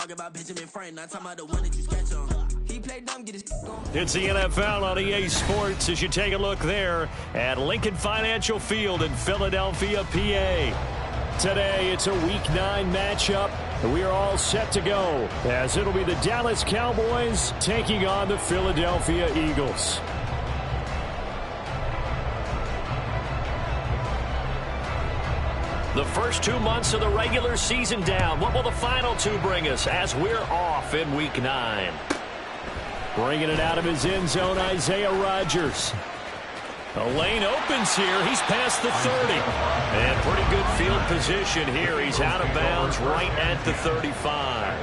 talking about Benjamin Franklin, not talking about the one that you sketch on. He played dumb, get his on. It's the NFL on EA Sports as you take a look there at Lincoln Financial Field in Philadelphia, PA. Today, it's a Week 9 matchup. We are all set to go as it'll be the Dallas Cowboys taking on the Philadelphia Eagles. The first 2 months of the regular season down. What will the final two bring us as we're off in Week 9? Bringing it out of his end zone, Isaiah Rodgers. A lane opens here. He's past the 30. And pretty good field position here. He's out of bounds right at the 35.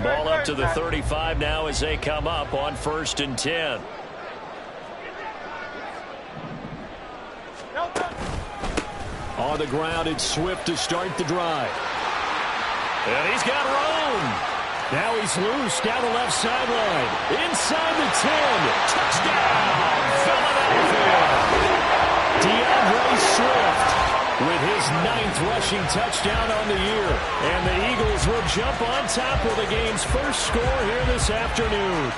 Ball up to the 35 now as they come up on 1st and 10. On the ground, it's Swift to start the drive. And he's got room. Now he's loose down the left sideline. Inside the 10. Touchdown, Philadelphia. DeAndre Swift with his 9th rushing touchdown on the year. And the Eagles will jump on top of the game's first score here this afternoon.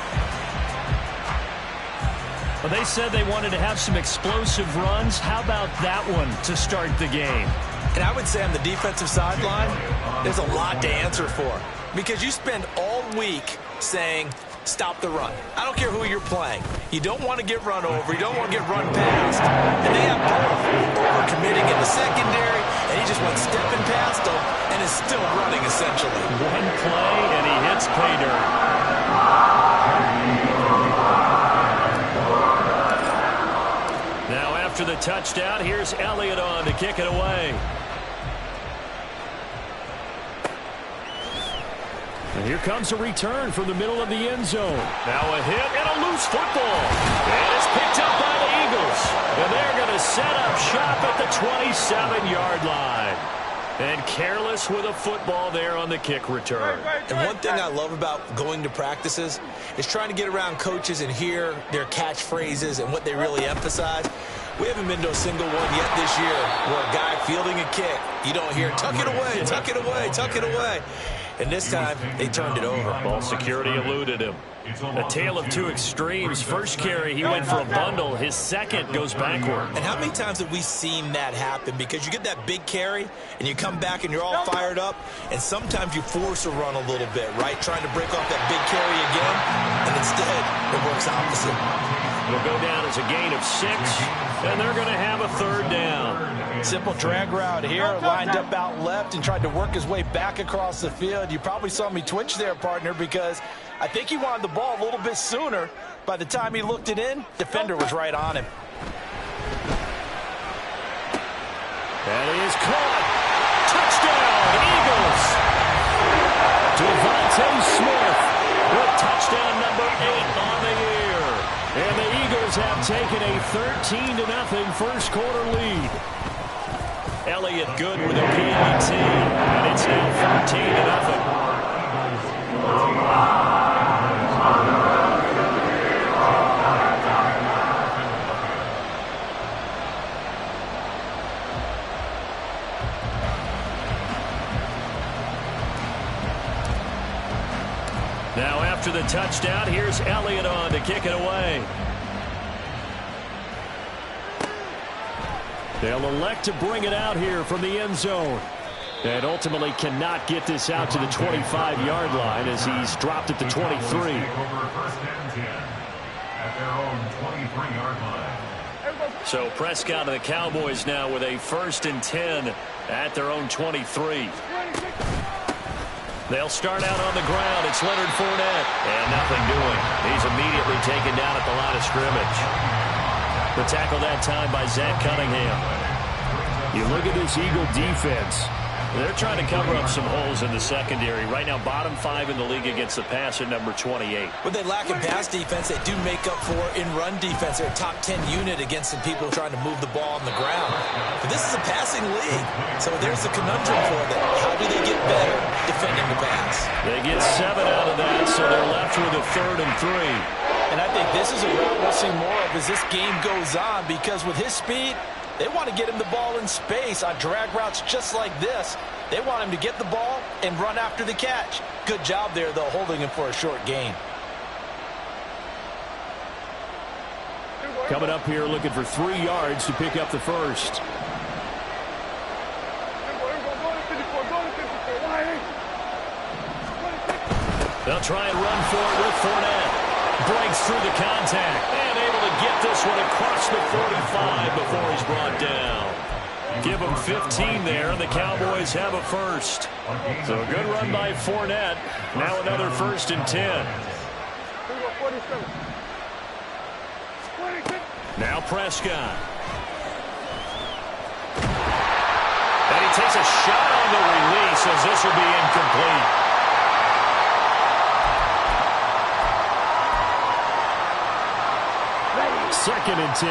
Well, they said they wanted to have some explosive runs. How about that one to start the game? And I would say on the defensive sideline, there's a lot to answer for. Because you spend all week saying, stop the run. I don't care who you're playing. You don't want to get run over. You don't want to get run past. And they have both overcommitting in the secondary, and he just went stepping past them and is still running, essentially. One play, and he hits pay dirt. After the touchdown, here's Elliott on to kick it away. And here comes a return from the middle of the end zone. Now a hit and a loose football. And it's picked up by the Eagles. And they're going to set up shop at the 27-yard line. And careless with a football there on the kick return. And one thing I love about going to practices is trying to get around coaches and hear their catchphrases and what they really emphasize. We haven't been to a single one yet this year where a guy fielding a kick, you don't hear, tuck it away, tuck it away, tuck it away. And this time, they turned it over. Ball security eluded him. A tale of two extremes. First carry, he went for a bundle. His second goes backward. And how many times have we seen that happen? Because you get that big carry, and you come back and you're all fired up, and sometimes you force a run a little bit, right? Trying to break off that big carry again, and instead, it works opposite. It'll go down as a gain of 6, and they're going to have a 3rd down. Simple drag route here, lined up out left and tried to work his way back across the field. You probably saw me twitch there, partner, because I think he wanted the ball a little bit sooner. By the time he looked it in, defender was right on him. And he is caught. Touchdown, Eagles. Devontae Smith with touchdown number 8 on the year. And the Eagles have taken a 13-0 first quarter lead. Elliott good with a PAT, and it's now 14-0. Now after the touchdown, here's Elliott on to kick it away. They'll elect to bring it out here from the end zone. And ultimately cannot get this out to the 25-yard line as he's dropped at the 23. So Prescott and the Cowboys now with a 1st and 10 at their own 23. They'll start out on the ground. It's Leonard Fournette. And nothing doing. He's immediately taken down at the line of scrimmage. The tackle that time by Zach Cunningham. You look at this Eagle defense. They're trying to cover up some holes in the secondary. Right now, bottom 5 in the league against the pass at number 28. When they lack in pass defense, they do make up for in run defense. They're a top 10 unit against some people trying to move the ball on the ground. But this is a passing league. So there's the conundrum for them. How do they get better defending the pass? They get 7 out of that, so they're left with a 3rd and 3. And I think this is a route we'll see more of as this game goes on, because with his speed, They want to get him the ball in space on drag routes just like this. They want him to get the ball and run after the catch. Good job there, though, holding him for a short gain. Coming up here looking for 3 yards to pick up the first. They'll try and run for it with Fournette. Breaks through the contact and able to get this one across the 45 before he's brought down. Give them 15 there, and the Cowboys have a first. So a good run by Fournette. Now another 1st and 10. Now Prescott. And he takes a shot on the release as this will be incomplete. Second and 10.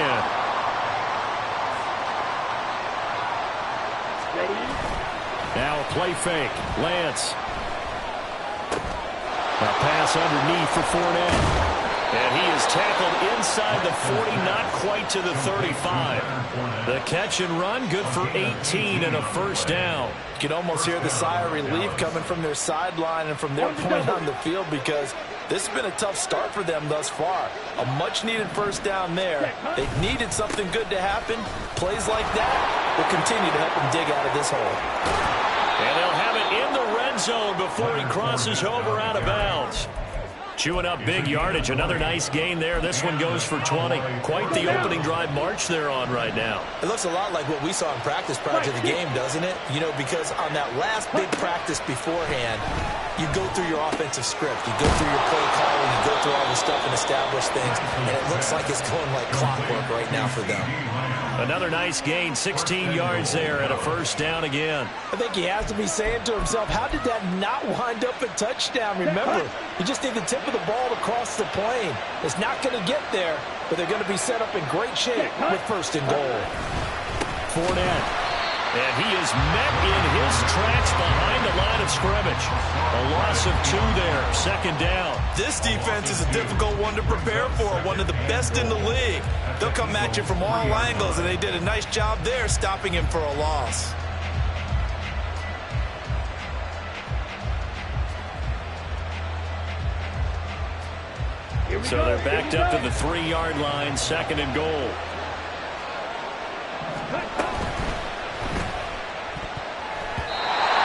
Now a play fake. Lance. A pass underneath for Fournette. And he is tackled inside the 40, not quite to the 35. The catch and run, good for 18 and a first down. You can almost hear the sigh of relief coming from their sideline and from their point on the field, because this has been a tough start for them thus far. A much-needed first down there. They needed something good to happen. Plays like that will continue to help them dig out of this hole. And they'll have it in the red zone before he crosses over out of bounds. Chewing up big yardage. Another nice gain there. This one goes for 20. Quite the opening drive march they're on right now. It looks a lot like what we saw in practice prior to the game, doesn't it? You know, because on that last big practice beforehand, you go through your offensive script. You go through your play calling. You go through all the stuff and establish things. And it looks like it's going like clockwork right now for them. Another nice gain. 16 yards there and a first down again. I think he has to be saying to himself, how did that not wind up a touchdown? Remember, you just need the tip of the ball to cross the plane. It's not going to get there, but they're going to be set up in great shape with 1st and goal. Fournette. And he is met in his tracks behind the line of scrimmage. A loss of 2 there. 2nd down. This defense is a difficult one to prepare for. One of the best in the league. They'll come at you from all angles, and they did a nice job there stopping him for a loss. So they're backed up to the 3-yard line. 2nd and goal.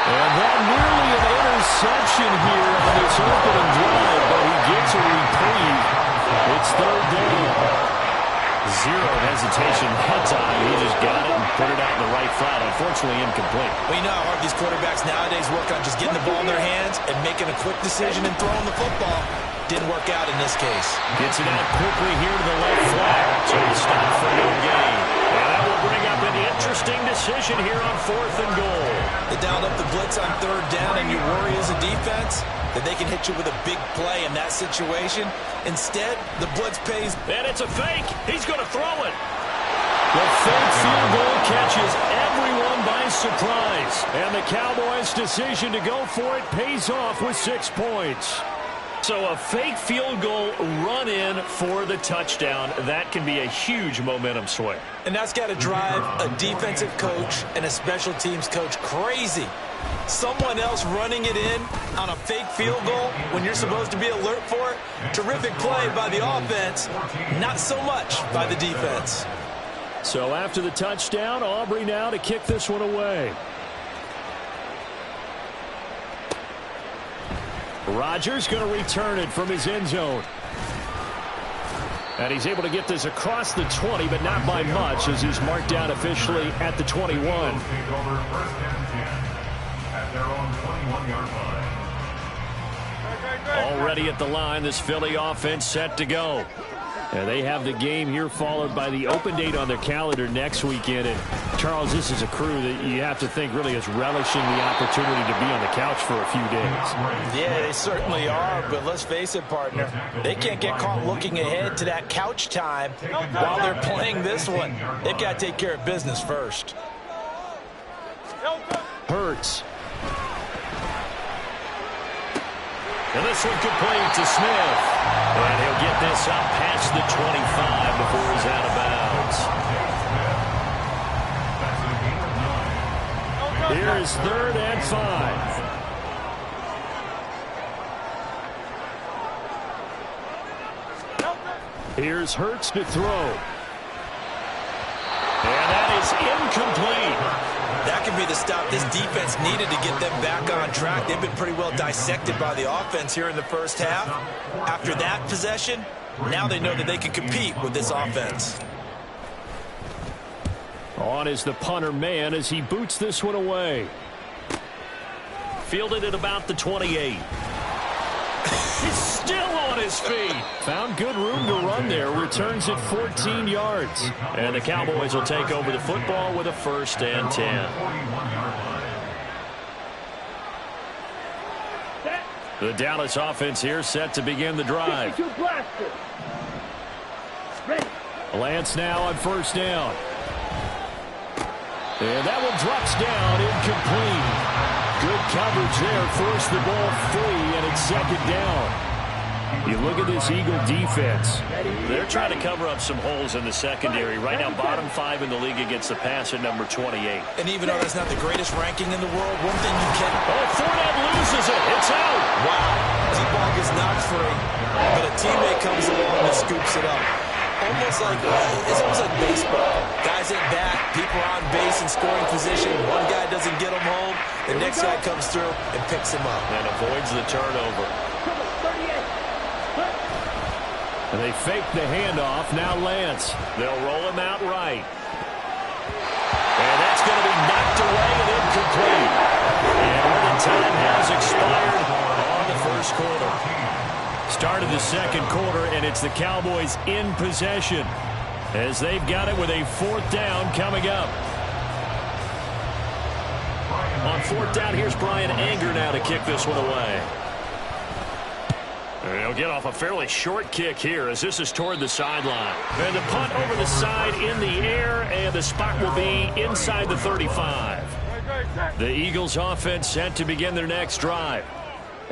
And that nearly an interception here on this opening drive, but he gets a reprieve. It's 3rd down. Zero hesitation that time. He just got it and put it out in the right flat. Unfortunately, incomplete. Well, you know how hard these quarterbacks nowadays work on just getting the ball in their hands and making a quick decision and throwing the football. Didn't work out in this case. Gets it out quickly here to the left flat. So he stopped for no gain. And that will bring up an interesting decision here on 4th and goal. They dialed up the blitz on 3rd down, and you worry as a defense that they can hit you with a big play in that situation. Instead, the blitz pays. And it's a fake. He's going to throw it. The fake field goal catches everyone by surprise. And the Cowboys' decision to go for it pays off with 6 points. So a fake field goal run in for the touchdown. That can be a huge momentum swing. And that's got to drive a defensive coach and a special teams coach crazy. Someone else running it in on a fake field goal when you're supposed to be alert for it. Terrific play by the offense, not so much by the defense. So after the touchdown, Aubrey now to kick this one away. Rodgers going to return it from his end zone. And he's able to get this across the 20, but not by much, as he's marked down officially at the 21. Already at the line, this Philly offense set to go. And they have the game here followed by the open date on their calendar next weekend. And Charles, this is a crew that you have to think really is relishing the opportunity to be on the couch for a few days. Yeah, they certainly are, but let's face it, partner. They can't get caught looking ahead to that couch time while they're playing this one. They've got to take care of business first. Hurts. And this one complete to Smith. And he'll get this up past the 25 before he's out of bounds. Here's 3rd and 5. Here's Hurts to throw. And that is incomplete. That could be the stop this defense needed to get them back on track. They've been pretty well dissected by the offense here in the first half. After that possession, now they know that they can compete with this offense. On is the punter man as he boots this one away. Fielded at about the 28. He's still on his feet. Found good room to run there. Returns it 14 yards. And the Cowboys will take over the football with a 1st and 10. The Dallas offense here set to begin the drive. Lance now on 1st down. And that one drops down, incomplete. Good coverage there, forced the ball free, and it's 2nd down. You look at this Eagle defense. They're trying to cover up some holes in the secondary. Right now, bottom 5 in the league against the pass at number 28. And even though that's not the greatest ranking in the world, one thing you can... Oh, Fournette loses it. It's out. Wow. T-ball gets knocked free, but a teammate comes along and scoops it up. It's almost like baseball. Guys at bat, people are on base in scoring position. One guy doesn't get him home. The next guy comes through and picks him up. And avoids the turnover. And they fake the handoff. Now Lance. They'll roll him out right. And that's going to be knocked away and incomplete. And the time has expired on the 1st quarter. Start of the 2nd quarter, and it's the Cowboys in possession as they've got it with a 4th down coming up. On 4th down, here's Brian Anger now to kick this one away. And he'll get off a fairly short kick here as this is toward the sideline. And the punt over the side in the air, and the spot will be inside the 35. The Eagles offense set to begin their next drive.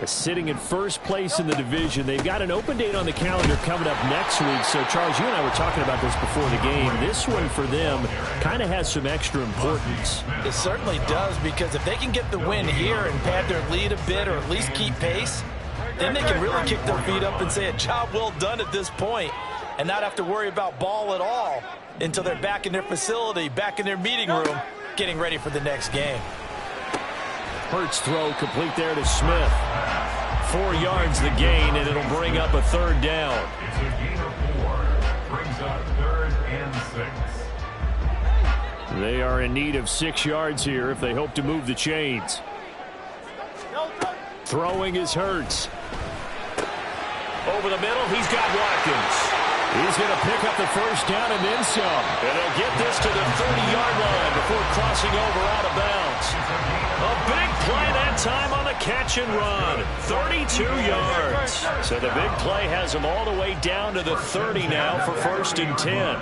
Sitting in 1st place in the division. They've got an open date on the calendar coming up next week. So, Charles, you and I were talking about this before the game. This one for them kind of has some extra importance. It certainly does, because if they can get the win here and pad their lead a bit or at least keep pace, then they can really kick their feet up and say a job well done at this point and not have to worry about ball at all until they're back in their facility, back in their meeting room, getting ready for the next game. Hurts throw complete there to Smith. 4 yards the gain, and it'll bring up a 3rd down. It's a gain of 4. Brings up 3rd and 6. They are in need of 6 yards here if they hope to move the chains. Throwing is Hurts. Over the middle, he's got Watkins. He's going to pick up the 1st down and then some. And he'll get this to the 30-yard line before crossing over out of bounds. A big play that time on the catch and run. 32 yards. So the big play has him all the way down to the 30 now for 1st and 10.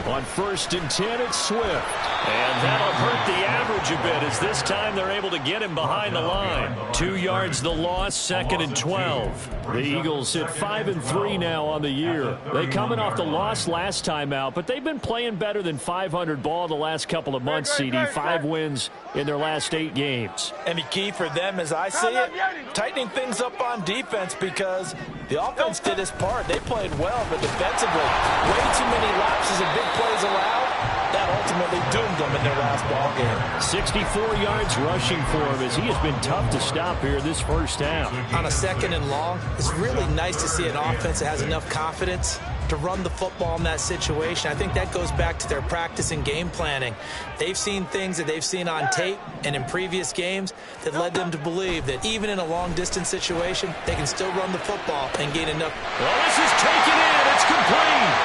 On 1st and 10, it's Swift. And that'll hurt the average a bit as this time they're able to get him behind the line. 2 yards the loss, 2nd and 12. The Eagles sit 5-3 now on the year. They coming off the loss last time out, but they've been playing better than 500 ball the last couple of months, CD. 5 wins in their last 8 games. And the key for them, as I see it, tightening things up on defense, because the offense did its part. They played well, but defensively, way too many lapses and big plays allowed. That ultimately doomed them in their last ball game. 64 yards rushing for him as he has been tough to stop here this first half. On a 2nd and long, it's really nice to see an offense that has enough confidence to run the football in that situation. I think that goes back to their practice and game planning. They've seen things that they've seen on tape and in previous games that led them to believe that even in a long-distance situation, they can still run the football and gain enough. Well, this is taken in. It's complete.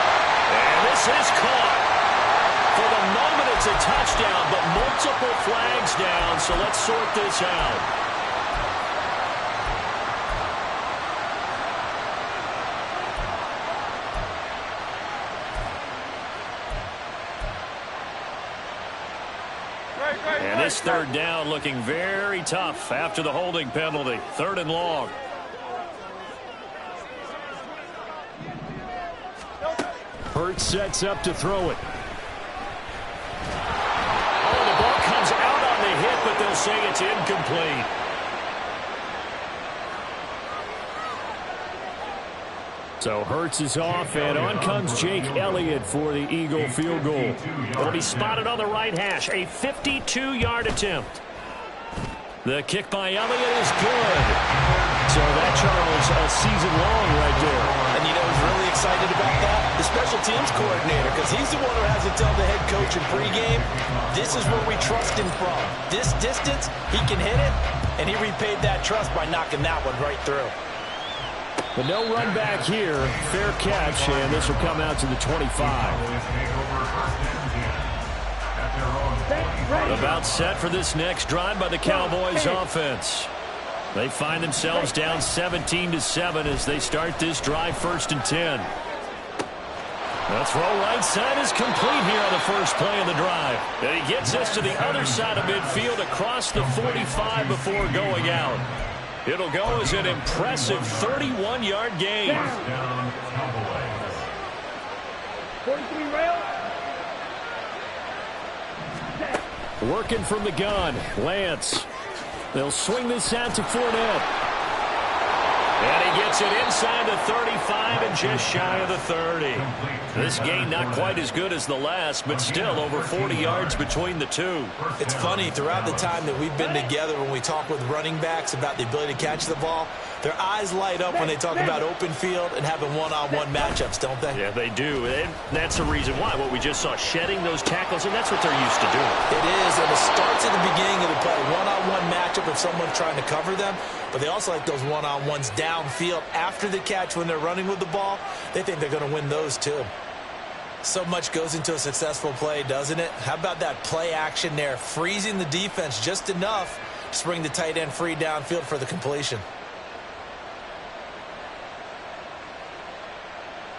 And this is caught. For the moment, it's a touchdown, but multiple flags down, so let's sort this out. And this 3rd down looking very tough after the holding penalty. 3rd and long. Hurts sets up to throw it. Oh, the ball comes out on the hit, but they'll say it's incomplete. So Hurts is off, and on comes Jake Elliott for the Eagle field goal. It'll be spotted on the right hash, a 52-yard attempt. The kick by Elliott is good. So that, Charles, a season long right there. And you know who's really excited about that? The special teams coordinator, because he's the one who has to tell the head coach in pregame, this is where we trust him from. This distance, he can hit it, and he repaid that trust by knocking that one right through. But no run back here. Fair catch, and this will come out to the 25. About set for this next drive by the Cowboys offense. They find themselves down 17-7 as they start this drive, 1st and 10. The throw right side is complete here on the first play of the drive. And he gets us to the other side of midfield across the 45 before going out. It'll go as an impressive 31-yard gain. 43 rail. Working from the gun, Lance. They'll swing this out to Fournette. And he gets it inside the 35 and just shy of the 30. This gain not quite as good as the last, but still over 40 yards between the two. It's funny, throughout the time that we've been together, when we talk with running backs about the ability to catch the ball, their eyes light up when they talk about open field and having one-on-one matchups, don't they? Yeah, they do. And that's the reason why. What we just saw, shedding those tackles, and that's what they're used to doing. It is, and it starts at the beginning of the play. One-on-one matchup if someone's trying to cover them, but they also like those one-on-ones downfield after the catch when they're running with the ball. They think they're going to win those too. So much goes into a successful play, doesn't it? How about that play action there, freezing the defense just enough to bring the tight end free downfield for the completion.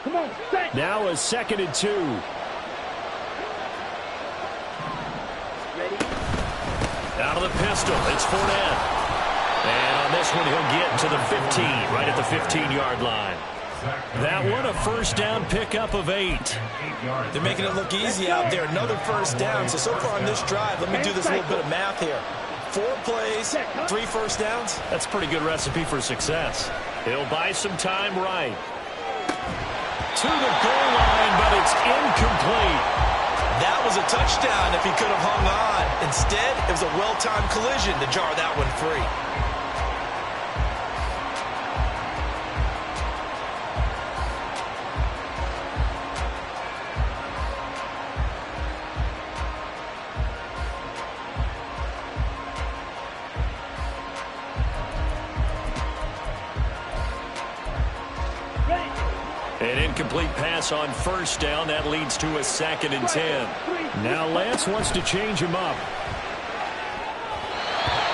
Come on, stay. Now a 2nd and 2. Ready? Out of the pistol, it's Fournette. And on this one, he'll get to the 15, right at the 15-yard line. That one, a first down pickup of 8. They're making it look easy out there. Another first down. So far on this drive, let me do this little bit of math here. 4 plays, 3 first downs. That's a pretty good recipe for success. He'll buy some time right. To the goal line, but it's incomplete. That was a touchdown if he could have hung on. Instead, it was a well-timed collision to jar that one free. An incomplete pass on first down. That leads to a 2nd and 10. Now Lance wants to change him up.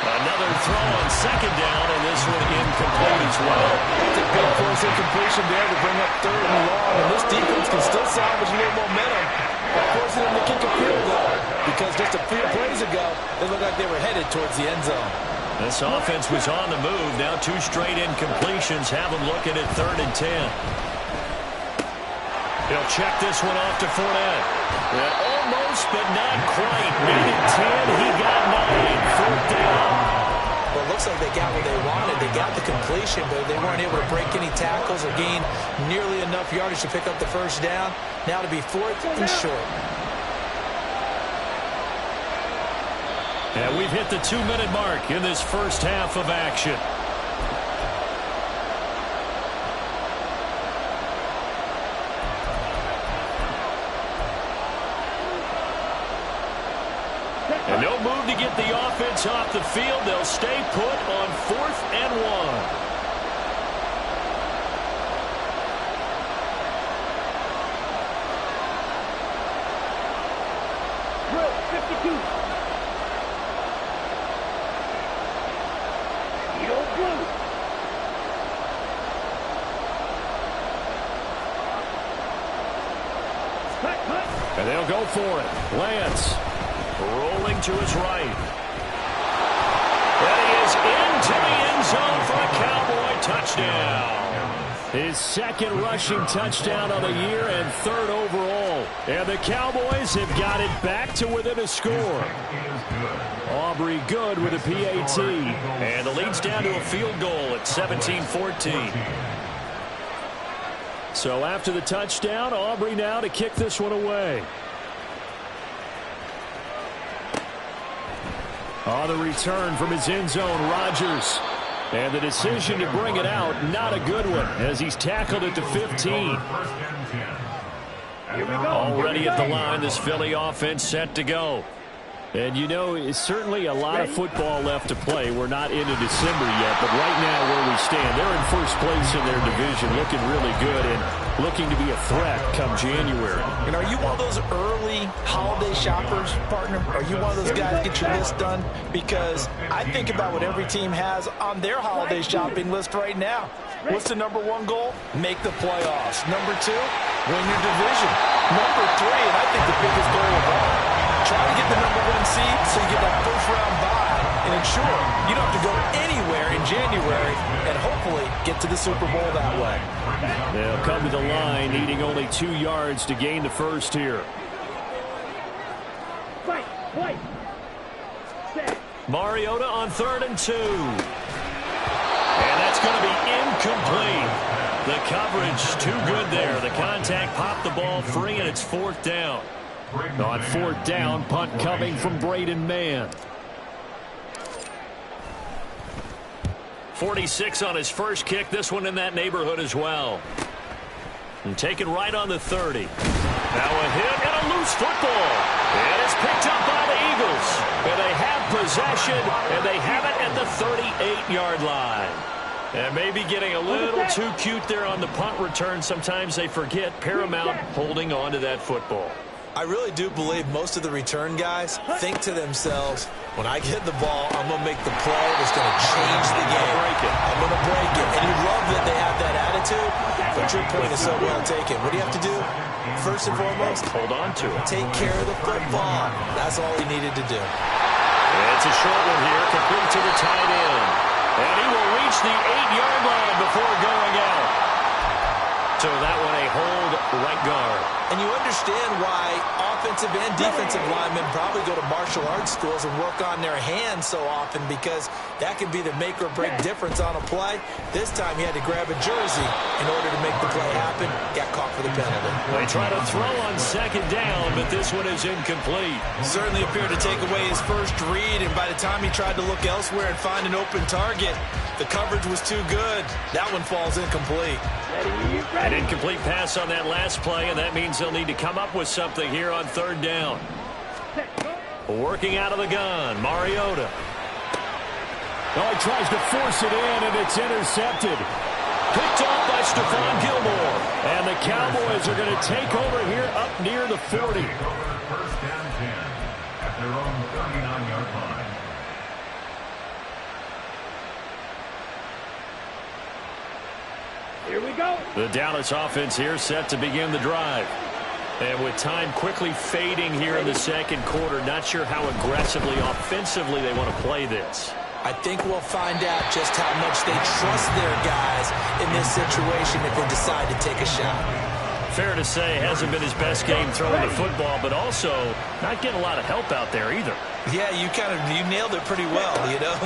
Another throw on 2nd down, and this one incomplete as well. It's a big force incompletion there to bring up 3rd and long, and this defense can still salvage a little momentum by forcing them to kick a field goal, because just a few plays ago, they looked like they were headed towards the end zone. This offense was on the move. Now 2 straight incompletions have them looking at 3rd and 10. He'll check this one off to Fournette. Almost, but not quite. Made it 10. He got 9. 4th down. Well, it looks like they got what they wanted. They got the completion, but they weren't able to break any tackles or gain nearly enough yardage to pick up the first down. Now to be 4th and short. And we've hit the 2-minute mark in this first half of action. And no move to get the offense off the field. They'll stay put on 4th and 1. And they'll go for it. Lance rolling to his right. And he is into the end zone for a Cowboy touchdown. His 2nd rushing touchdown of the year and 3rd overall. And the Cowboys have got it back to within a score. Aubrey good with a PAT. And the lead's down to a field goal at 17-14. So after the touchdown, Aubrey now to kick this one away. On the return from his end zone, Rodgers. And the decision to bring it out, not a good one, as he's tackled at the 15. Already at the line, this Philly offense set to go. And, you know, it's certainly a lot of football left to play. We're not into December yet, but right now where we stand, they're in first place in their division, looking really good and looking to be a threat come January. And are you one of those early holiday shoppers, partner? Are you one of those guys get your list done? Because I think about what every team has on their holiday shopping list right now. What's the number one goal? Make the playoffs. Number two, win your division. Number three, and I think the biggest goal of all, try to get the number one seed so you get that first-round bye and ensure you don't have to go anywhere in January and hopefully get to the Super Bowl that way. They'll come to the line, needing only 2 yards to gain the first here. Mariota on 3rd and 2. And that's going to be incomplete. The coverage too good there. The contact popped the ball free, and it's 4th down. On 4th down, punt coming from Braden Mann. 46 on his first kick. This one in that neighborhood as well. And taken right on the 30. Now a hit and a loose football. And it's picked up by the Eagles. And they have possession, and they have it at the 38-yard line. And maybe getting a little too cute there on the punt return. Sometimes they forget paramount holding on to that football. I really do believe most of the return guys think to themselves, when I get the ball, I'm going to make the play that's going to change the game. I'm going to break it. And you love that they have that attitude, but your point is so well taken. What do you have to do? First and foremost, hold on to it. Take care of the football. That's all he needed to do. And it's a short one here, complete to the tight end. And he will reach the 8-yard line before going out. So that one a hold right guard. And you understand why offensive and defensive linemen probably go to martial arts schools and work on their hands so often, because that can be the make or break difference on a play. This time he had to grab a jersey in order to make the play happen. Got caught for the penalty. They try to throw on 2nd down, but this one is incomplete. Certainly appeared to take away his first read, and by the time he tried to look elsewhere and find an open target, the coverage was too good. That one falls incomplete. An incomplete pass on that last play, and that means they'll need to come up with something here on 3rd down. Working out of the gun, Mariota. Oh, he tries to force it in, and it's intercepted. Picked off by Stephon Gilmore. And the Cowboys are going to take over here up near the 40. First down 10 at their own 39-yard line. Here we go. The Dallas offense here set to begin the drive. And with time quickly fading here in the 2nd quarter, not sure how aggressively, offensively they want to play this. I think we'll find out just how much they trust their guys in this situation if they decide to take a shot. Fair to say, hasn't been his best game throwing the football, but also not getting a lot of help out there either. Yeah, you nailed it pretty well, you know.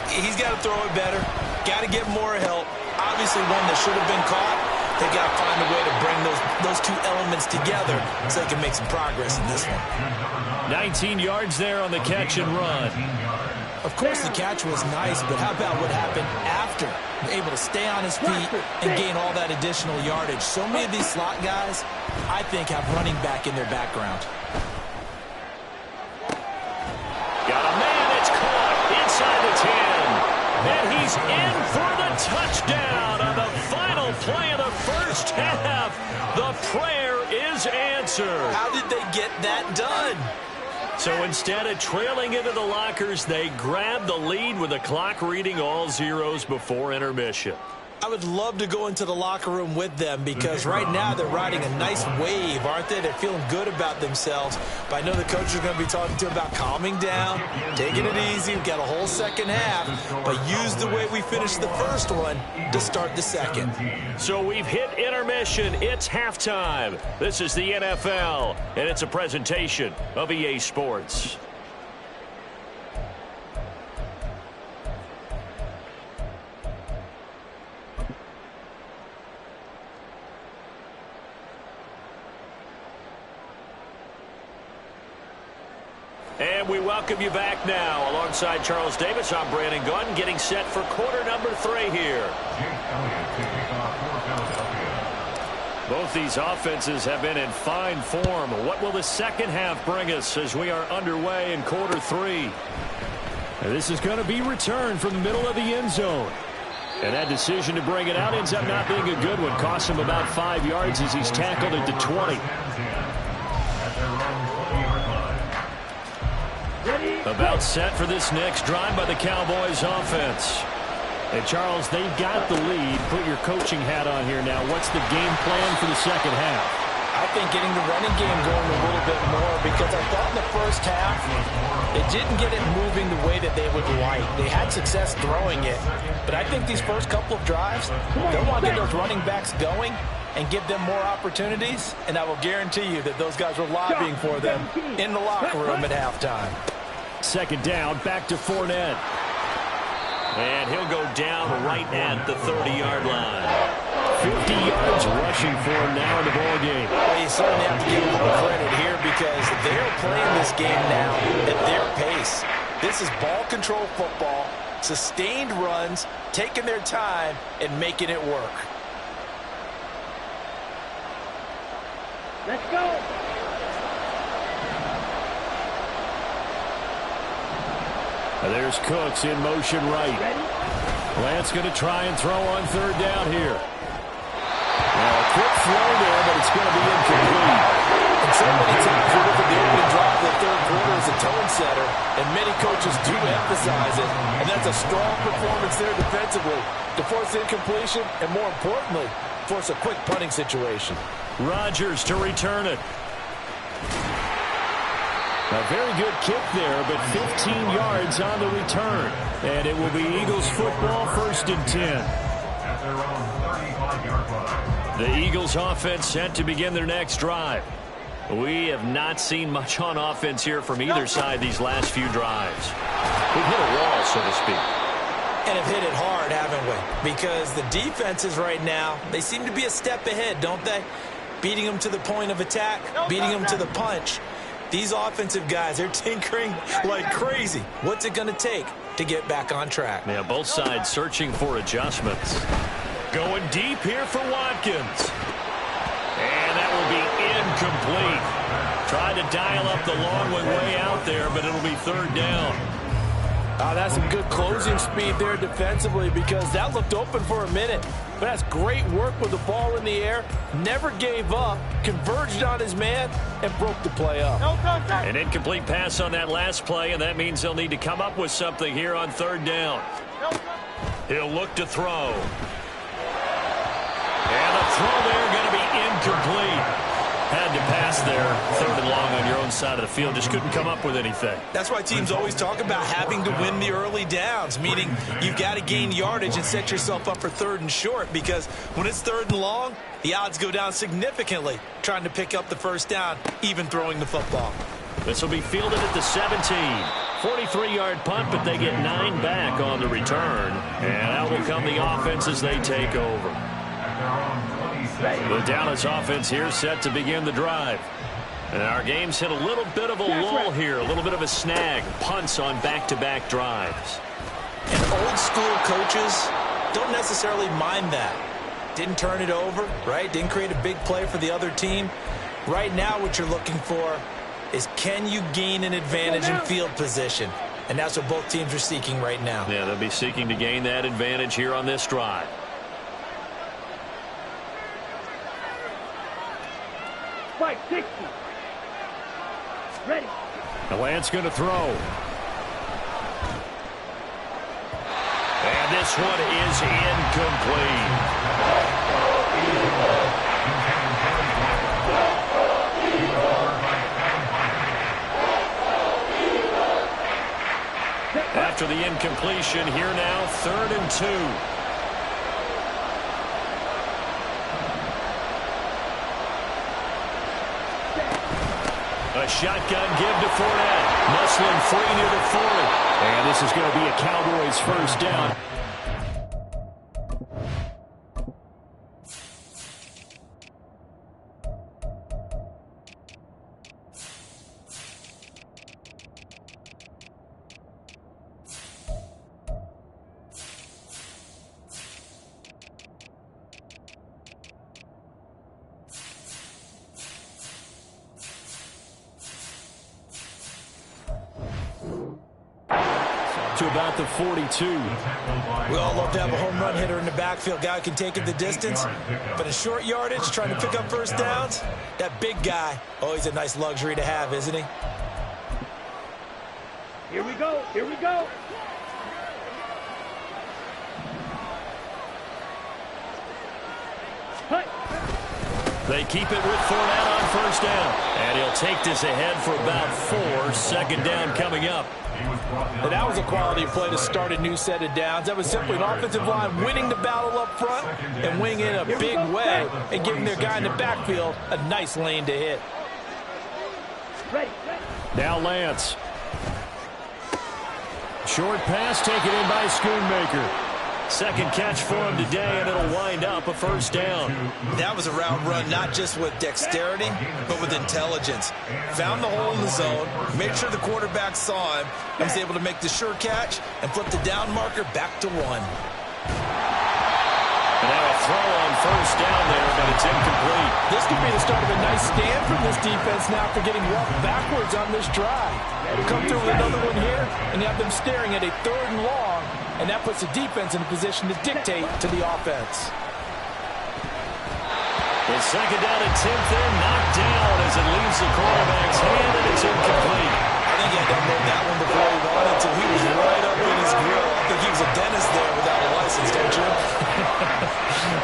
He's got to throw it better, got to get more help. Obviously one that should have been caught. They got to find a way to bring those two elements together so they can make some progress in this one. 19 yards there on the catch and run. Of course, the catch was nice, but how about what happened after? Able to stay on his feet and gain all that additional yardage. So many of these slot guys, I think, have running back in their background. Got a man that's caught inside the 10. And he's in for the touchdown on the final play of the first half. The prayer is answered. How did they get that done? So instead of trailing into the lockers, they grabbed the lead with the clock reading all zeros before intermission. I would love to go into the locker room with them because right now they're riding a nice wave, aren't they? They're feeling good about themselves. But I know the coach is going to be talking to them about calming down, taking it easy. We've got a whole second half, but use the way we finished the first one to start the second. So we've hit intermission. It's halftime. This is the NFL, and it's a presentation of EA Sports. And we welcome you back now. Alongside Charles Davis, I'm Brandon Gunn, getting set for quarter number 3 here. Both these offenses have been in fine form. What will the second half bring us as we are underway in quarter 3? And this is going to be returned from the middle of the end zone. And that decision to bring it out ends up not being a good one. Costs him about 5 yards as he's tackled at the 20. About set for this next drive by the Cowboys offense. And Charles, they've got the lead. Put your coaching hat on here now. What's the game plan for the second half? I think getting the running game going a little bit more because I thought in the first half they didn't get it moving the way that they would like. They had success throwing it. But I think these first couple of drives, they want to get those running backs going and give them more opportunities. And I will guarantee you that those guys were lobbying for them in the locker room at halftime. Second down, back to Fournette. And he'll go down right at the 30-yard line. 50 yards rushing for him now in the ballgame. Well, you certainly have to give them a credit here because they're playing this game now at their pace. This is ball control football, sustained runs, taking their time, and making it work. Let's go. There's Cooks in motion right. Lance going to try and throw on third down here. Well, a quick throw there, but it's going to be incomplete. And so many times we look at the opening drive of the third quarter as a tone setter, and many coaches do emphasize it, and that's a strong performance there defensively to force incompletion and, more importantly, force a quick punting situation. Rodgers to return it. A very good kick there, but 15 yards on the return. And it will be Eagles football, 1st and 10. At their own 35-yard line. The Eagles offense set to begin their next drive. We have not seen much on offense here from either side these last few drives. We've hit a wall, so to speak. And have hit it hard, haven't we? Because the defenses right now, they seem to be a step ahead, don't they? Beating them to the point of attack, beating them to the punch. These offensive guys, they're tinkering like crazy. What's it going to take to get back on track? Yeah, both sides searching for adjustments. Going deep here for Watkins. And that will be incomplete. Tried to dial up the long one way out there, but it'll be third down. That's some good closing speed there defensively because that looked open for a minute. But that's great work with the ball in the air. Never gave up, converged on his man, and broke the play up. An incomplete pass on that last play, and that means they'll need to come up with something here on third down. He'll look to throw. And the throw there going to be incomplete. Had to pass there, third and long on your own side of the field. Just couldn't come up with anything. That's why teams always talk about having to win the early downs, meaning you've got to gain yardage and set yourself up for third and short because when it's third and long, the odds go down significantly trying to pick up the first down, even throwing the football. This will be fielded at the 17. 43-yard punt, but they get 9 back on the return. And out will come the offense as they take over. The Dallas offense here set to begin the drive. And our game's hit a little bit of a lull here, a little bit of a snag. Punts on back-to-back drives. And old school coaches don't necessarily mind that. Didn't turn it over, right? Didn't create a big play for the other team. Right now what you're looking for is can you gain an advantage in field position? And that's what both teams are seeking right now. Yeah, they'll be seeking to gain that advantage here on this drive. Spike 60. Ready. The Lance going to throw. And this one is incomplete. After the incompletion, here now, 3rd and 2. A shotgun give to Fournette. Muscling free near the 40. And this is going to be a Cowboys first down. To about the 42. We all love to have a home run hitter in the backfield. Guy can take it the distance. But in short yardage, trying to pick up first downs, that big guy, always a nice luxury to have, isn't he? Here we go. Here we go. They keep it with Fournette on first down. And he'll take this ahead for about 4. Second down coming up. And that was a quality play to start a new set of downs. That was simply an offensive line winning the battle up front and winning in a big way and giving their guy in the backfield a nice lane to hit. Now Lance. Short pass taken in by Schoonmaker. Second catch for him today, and it'll wind up a first down. That was a route run not just with dexterity, but with intelligence. Found the hole in the zone, made sure the quarterback saw him, and was able to make the sure catch and flip the down marker back to 1. And now a throw on first down there, but it's incomplete. This could be the start of a nice stand from this defense now for getting walked backwards on this drive. Come through with another one here, and you have them staring at a 3rd and long, and that puts the defense in a position to dictate to the offense. The second down and 10th in, knocked down as it leaves the quarterback's hand, and it's incomplete. I think he had to unload that one before he wanted to. He was right up in his grill. I think he was a dentist there without a license, don't you?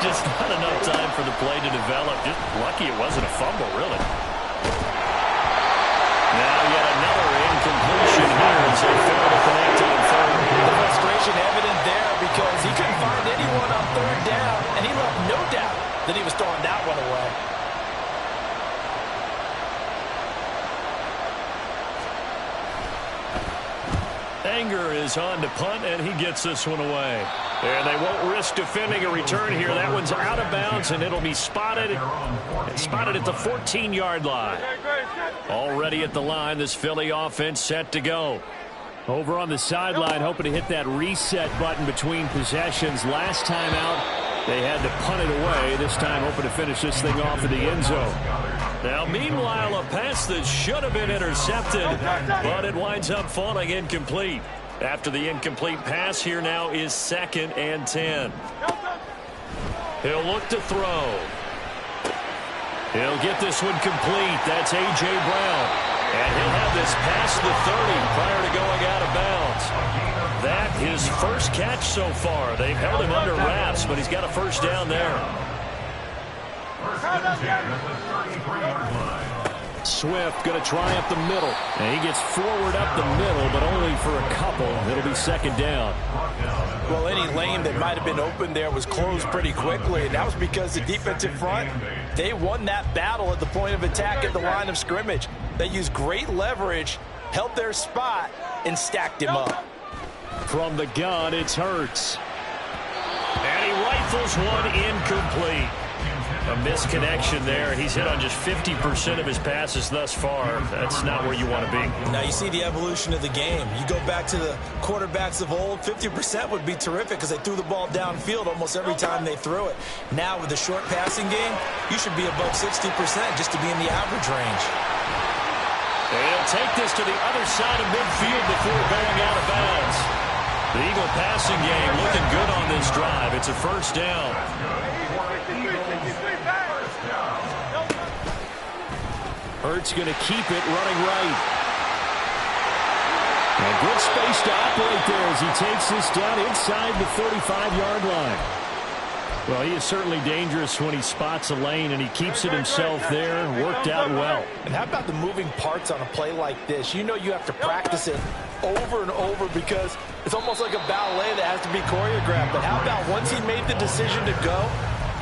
Just not enough time for the play to develop. Just lucky it wasn't a fumble, really. Now yet another incompletion here as they fail to connect on 3rd. The frustration evident there because he couldn't find anyone on 3rd down, and he left no doubt that he was throwing that one away. Anger is on to punt, and he gets this one away. And they won't risk defending a return here. That one's out of bounds, and it'll be spotted at the 14-yard line. Already at the line, this Philly offense set to go. Over on the sideline, hoping to hit that reset button between possessions. Last time out, they had to punt it away. This time, hoping to finish this thing off in the end zone. Now, meanwhile, a pass that should have been intercepted, but it winds up falling incomplete. After the incomplete pass, here now is 2nd and 10. He'll look to throw. He'll get this one complete. That's A.J. Brown. And he'll have this past the 30 prior to going out of bounds. That his first catch so far. They've held him under wraps, but he's got a first down there. Swift going to try up the middle. And he gets forward up the middle, but only for a couple. It'll be 2nd down. Well, any lane that might have been open there was closed pretty quickly, and that was because the defensive front, they won that battle at the point of attack at the line of scrimmage. They used great leverage, held their spot, and stacked him up. From the gun, it's Hurts. And he rifles one incomplete. A misconnection there. He's hit on just 50% of his passes thus far. That's not where you want to be. Now you see the evolution of the game. You go back to the quarterbacks of old, 50% would be terrific because they threw the ball downfield almost every time they threw it. Now with the short passing game, you should be above 60% just to be in the average range. They'll take this to the other side of midfield before going out of bounds. The Eagle passing game looking good on this drive. It's a first down. Hurts going to keep it running right. And good space to operate there as he takes this down inside the 35-yard line. Well, he is certainly dangerous when he spots a lane, and he keeps it himself there. Worked out well. And how about the moving parts on a play like this? You know you have to practice it over and over because it's almost like a ballet that has to be choreographed. But how about once he made the decision to go,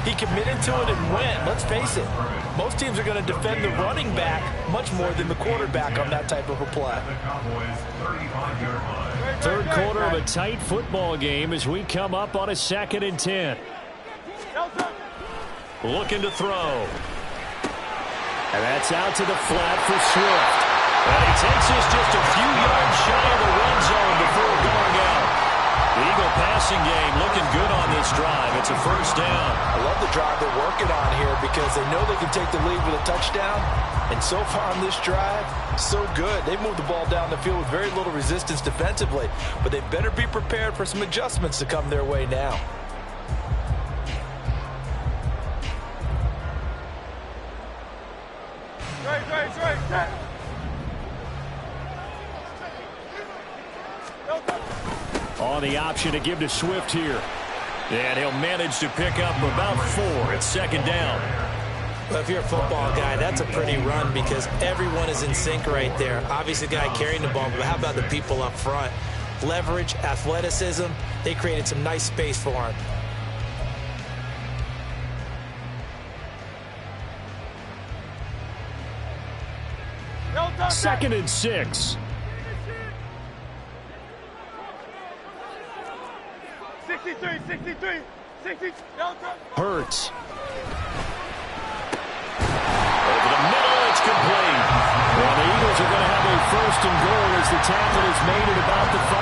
he committed to it and went. Let's face it, most teams are going to defend the running back much more than the quarterback on that type of a play. Third quarter of a tight football game as we come up on a 2nd and 10. Looking to throw. And that's out to the flat for Swift. And he takes us just a few yards shy of the red zone before going out. The Eagle passing game looking good on this drive. It's a first down. I love the drive they're working on here because they know they can take the lead with a touchdown. And so far on this drive, so good. They moved the ball down the field with very little resistance defensively. But they better be prepared for some adjustments to come their way now. On the option to give to Swift here. And he'll manage to pick up about 4. It's 2nd down. Well, if you're a football guy, that's a pretty run because everyone is in sync right there. Obviously, the guy carrying the ball, but how about the people up front? Leverage, athleticism, they created some nice space for him. Second and 6. 63. Hurts. Over the middle, it's complete. Well, the Eagles are going to have a 1st and goal as the tackle is made at about the 5.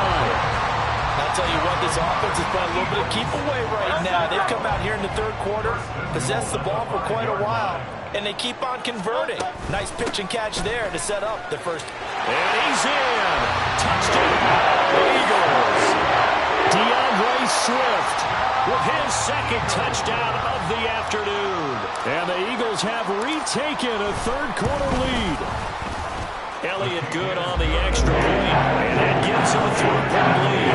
I'll tell you what, this offense is playing a little bit of keep away right now. They've come out here in the 3rd quarter, possessed the ball for quite a while, and they keep on converting. Nice pitch and catch there to set up the first. And he's in. Touchdown, Eagles. DeAndre Swift with his 2nd touchdown of the afternoon. And the Eagles have retaken a 3rd quarter lead. Elliott good on the extra point, and that gives him a 3-point lead.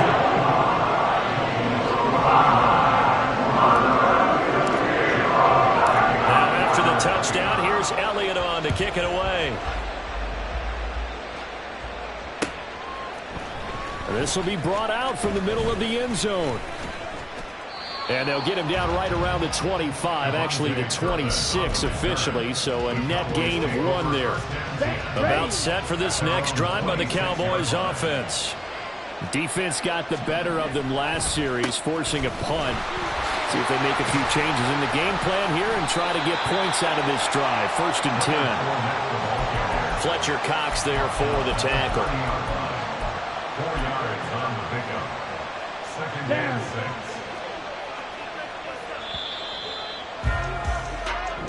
Now after the touchdown, here's Elliott on to kick it away. This will be brought out from the middle of the end zone. And they'll get him down right around the 25, actually the 26 officially, so a net gain of 1 there. About set for this next drive by the Cowboys offense. Defense got the better of them last series, forcing a punt. See if they make a few changes in the game plan here and try to get points out of this drive. 1st and 10. Fletcher Cox there for the tackle. 4 yards on the pickup. 2nd and 6.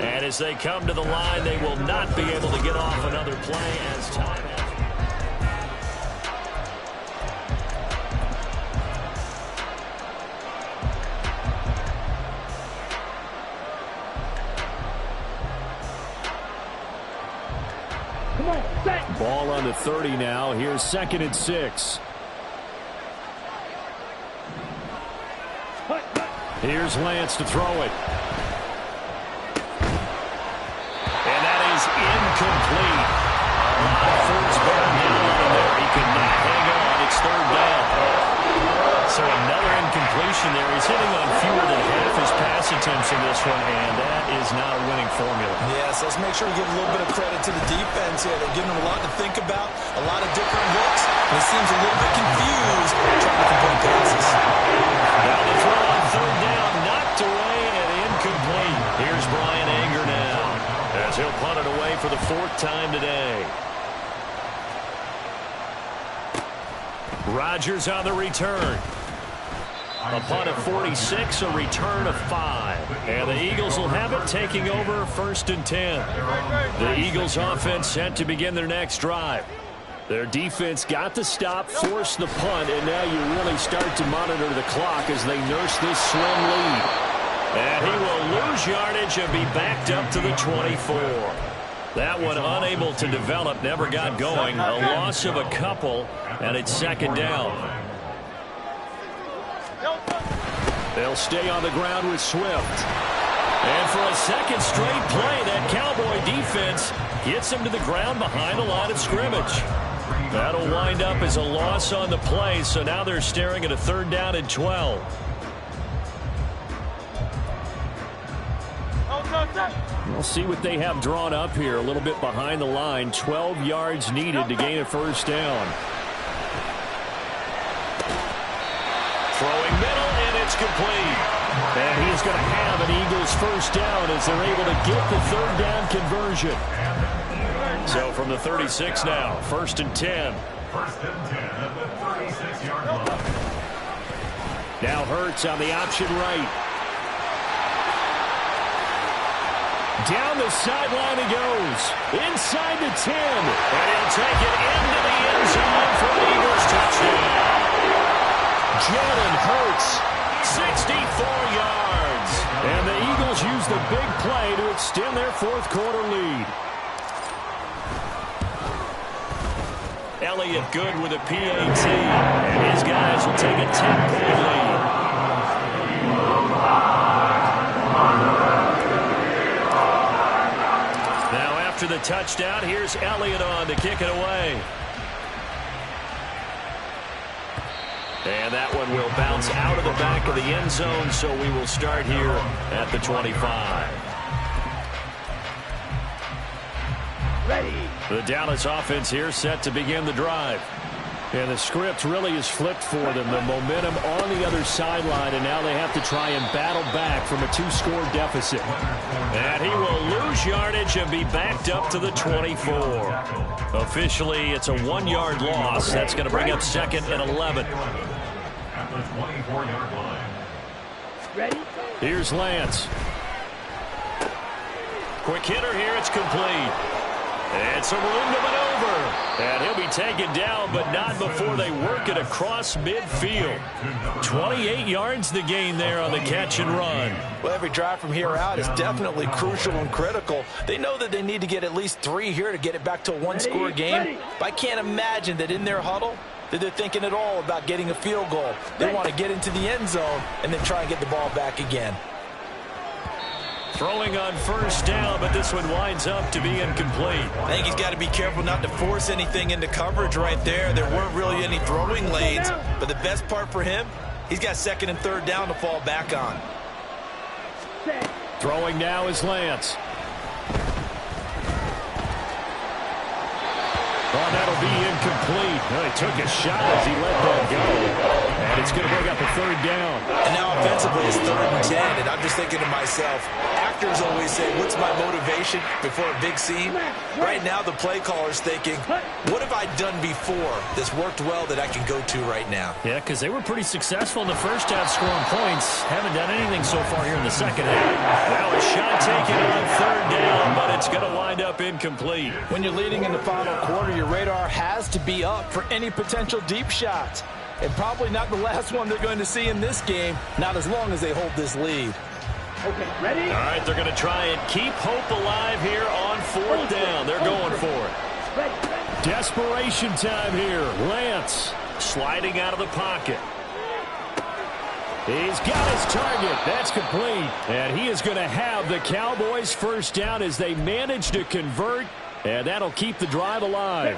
And as they come to the line, they will not be able to get off another play as time has. Ball on the 30 now. Here's 2nd and 6. Here's Lance to throw it. And that is incomplete. A lot of force bearing down on him there. He could not hang on. It's 3rd down. So another incompletion there. He's hitting on fewer than half his pass attempts in this one, and that is not a winning formula. Yes, let's make sure we give a little bit of credit to the defense here. They're giving him a lot to think about, a lot of different looks, and he seems a little bit confused trying to complete passes. Now the throw on 3rd down, knocked away and incomplete. Here's Brian Anger now, as he'll punt it away for the 4th time today. Rodgers on the return. A punt of 46, a return of 5. And the Eagles will have it, taking over 1st and 10. The Eagles offense set to begin their next drive. Their defense got the stop, forced the punt, and now you really start to monitor the clock as they nurse this slim lead. And he will lose yardage and be backed up to the 24. That one unable to develop, never got going. A loss of a couple, and it's second down. They'll stay on the ground with Swift. And for a second straight play, that Cowboy defense gets him to the ground behind the line of scrimmage. That'll wind up as a loss on the play, so now they're staring at a 3rd down and 12. We'll see what they have drawn up here a little bit behind the line. 12 yards needed to gain a 1st down. Throwing middle, and it's complete. And he's going to have an Eagles 1st down as they're able to get the 3rd down conversion. So from the 36 now, 1st and 10. 1st and 10 at the 36-yard line. Now Hurts on the option right. Down the sideline he goes. Inside the 10. And he'll take it into the end zone for an Eagles touchdown. Jalen Hurts, 64 yards. And the Eagles use the big play to extend their 4th quarter lead. Elliott good with a PAT. And his guys will take a 10-point lead. After the touchdown, here's Elliott on to kick it away. And that one will bounce out of the back of the end zone, so we will start here at the 25. Ready. The Dallas offense here set to begin the drive. And the script really is flipped for them. The momentum on the other sideline, and now they have to try and battle back from a 2-score deficit. And he will lose yardage and be backed up to the 24. Officially, it's a 1-yard loss. That's going to bring up 2nd and 11. At the 24-yard line. Ready. Here's Lance. Quick hitter here. It's complete. And some room to maneuver. And he'll be taken down, but not before they work it across midfield. 28 yards the gain there on the catch and run. Well, every drive from here out is definitely crucial and critical. They know that they need to get at least 3 here to get it back to a 1-score game. But I can't imagine that in their huddle that they're thinking at all about getting a field goal. They want to get into the end zone and then try and get the ball back again. Throwing on 1st down, but this one winds up to be incomplete. I think he's got to be careful not to force anything into coverage right there. There weren't really any throwing lanes, but the best part for him, he's got 2nd and 3rd down to fall back on. Throwing now is Lance. Oh, that'll be incomplete. Well, he took a shot as he let that go. And it's going to bring up a 3rd down. And now offensively it's 3rd and 10. And I'm just thinking to myself, actors always say, what's my motivation before a big scene? Right now the play caller's thinking, what have I done before that's worked well that I can go to right now? Yeah, because they were pretty successful in the first half scoring points. Haven't done anything so far here in the second half. Now a shot taken on 3rd down, but it's going to wind up incomplete. When you're leading in the final quarter, your radar has to be up for any potential deep shots. And probably not the last one they're going to see in this game, not as long as they hold this lead. Okay, ready? All right, they're going to try and keep hope alive here on 4th down. They're going for it. Ready. Desperation time here. Lance sliding out of the pocket. He's got his target. That's complete. And he is going to have the Cowboys' 1st down as they manage to convert. And that'll keep the drive alive.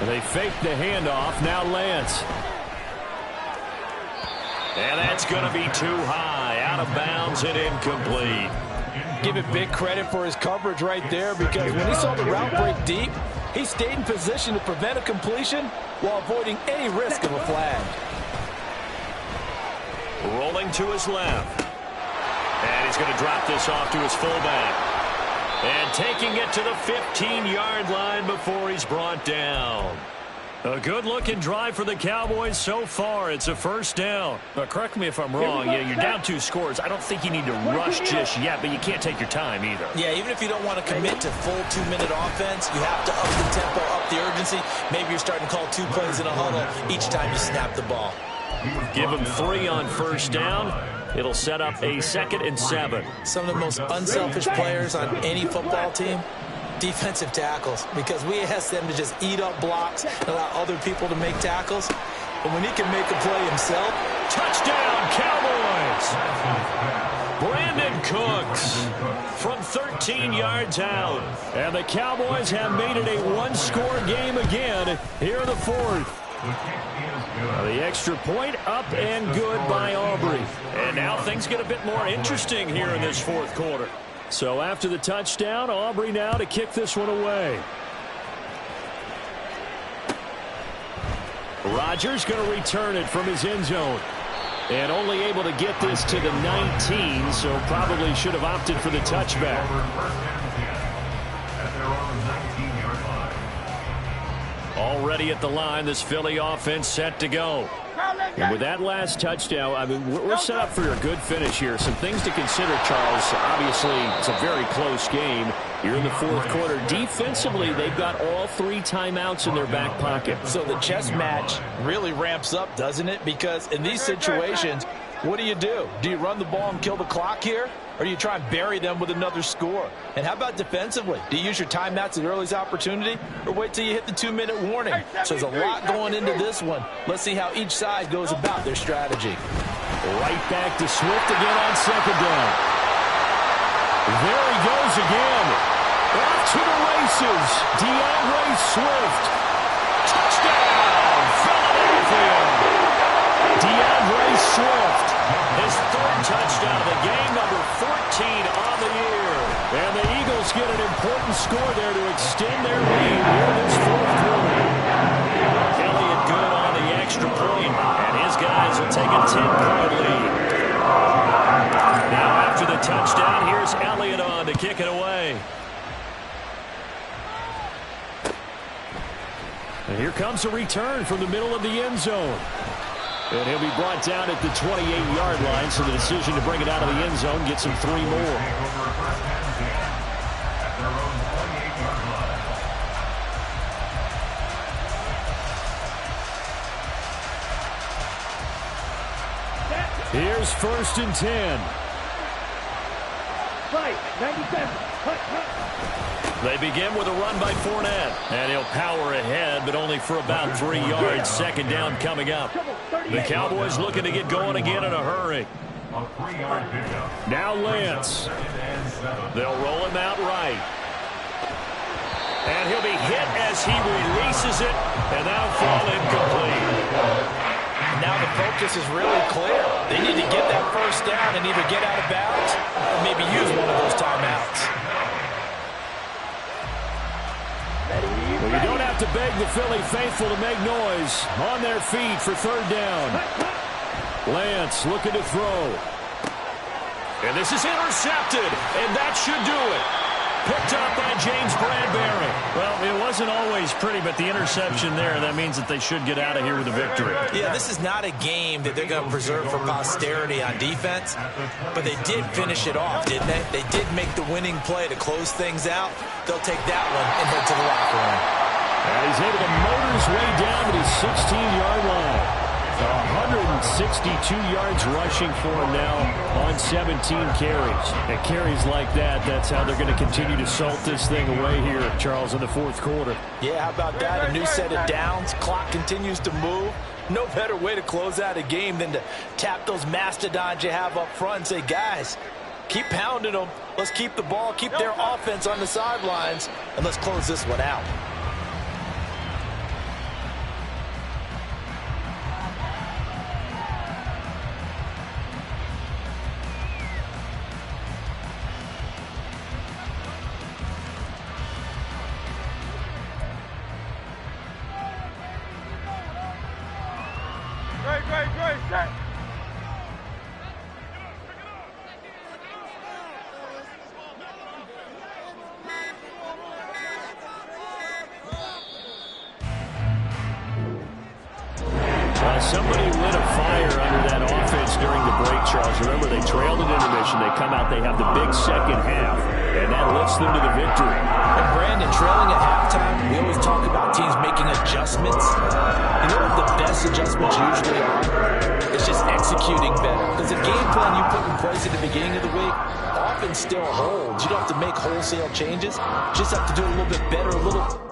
And they fake the handoff. Now Lance. And that's going to be too high. Out of bounds and incomplete. Give it big credit for his coverage right there, because when he saw the route break deep, he stayed in position to prevent a completion while avoiding any risk of a flag. Rolling to his left. And he's going to drop this off to his fullback. And taking it to the 15-yard line before he's brought down. A good-looking drive for the Cowboys so far. It's a 1st down. Correct me if I'm wrong. Yeah, you're down 2 scores. I don't think you need to rush just yet, but you can't take your time either. Yeah, even if you don't want to commit to full 2-minute offense, you have to up the tempo, up the urgency. Maybe you're starting to call 2 plays in a huddle each time you snap the ball. Give him 3 on 1st down. It'll set up a 2nd and 7. Some of the most unselfish players on any football team, defensive tackles, because we ask them to just eat up blocks and allow other people to make tackles. But when he can make a play himself, touchdown, Cowboys! Brandon Cooks from 13 yards out. And the Cowboys have made it a one-score game again here in the 4th. The extra point up and good by Aubrey. And now things get a bit more interesting here in this 4th quarter. So after the touchdown, Aubrey now to kick this one away. Rodgers going to return it from his end zone. And only able to get this to the 19, so probably should have opted for the touchback. Already at the line, this Philly offense set to go. And with that last touchdown, I mean, we're set up for a good finish here. Some things to consider, Charles. Obviously, it's a very close game. You're in the 4th quarter. Defensively, they've got all 3 timeouts in their back pocket. So the chess match really ramps up, doesn't it? Because in these situations, what do? Do you run the ball and kill the clock here? Or do you try and bury them with another score? And how about defensively? Do you use your timeouts at earliest opportunity or wait till you hit the 2-minute warning? So there's a lot going into this one. Let's see how each side goes about their strategy. Right back to Swift again on 2nd down. There he goes again. Off to the races. DeAndre Swift. Touchdown, Philadelphia. DeAndre Swift. His 3rd touchdown of the game, number 14 on the year. And the Eagles get an important score there to extend their lead here in this 4th quarter. Elliott good on the extra point, and his guys will take a 10-point lead. Now after the touchdown, here's Elliott on to kick it away. And here comes a return from the middle of the end zone. And he'll be brought down at the 28-yard line, so the decision to bring it out of the end zone gets him 3 more. Here's 1st and 10. Fight, 97. Cut. They begin with a run by Fournette. And he'll power ahead, but only for about 3 yards. 2nd down coming up. The Cowboys looking to get going again in a hurry. Now Lance. They'll roll him out right. And he'll be hit as he releases it. And that'll fall incomplete. Now the focus is really clear. They need to get that 1st down and either get out of bounds or maybe use one of those timeouts. Well, you don't have to beg the Philly faithful to make noise. On their feet for 3rd down. Lance looking to throw. And this is intercepted, and that should do it. Picked up by James Bradbury. Well, it wasn't always pretty, but the interception there, that means that they should get out of here with a victory. Yeah, this is not a game that they're going to preserve for posterity on defense, but they did finish it off, didn't they? They did make the winning play to close things out. They'll take that one and head to the locker room. He's able to motor his way down to his 16-yard line. 162 yards rushing for him now on 17 carries. And carries like that, that's how they're going to continue to salt this thing away here, Charles, in the 4th quarter. Yeah, how about that? A new set of downs. Clock continues to move. No better way to close out a game than to tap those mastodons you have up front and say, guys, keep pounding them. Let's keep the ball, keep their offense on the sidelines, and let's close this one out. Great, set. Somebody lit a fire under that offense during the break, Charles. Remember, they trailed at intermission. They come out, they have the big 2nd half, and that lifts them to the victory. And Brandon, trailing at halftime, we always talk about teams making adjustments. You know what the best adjustments usually are? It's just executing executing better. Because the game plan you put in place at the beginning of the week often still holds. You don't have to make wholesale changes. Just have to do it a little bit better, a little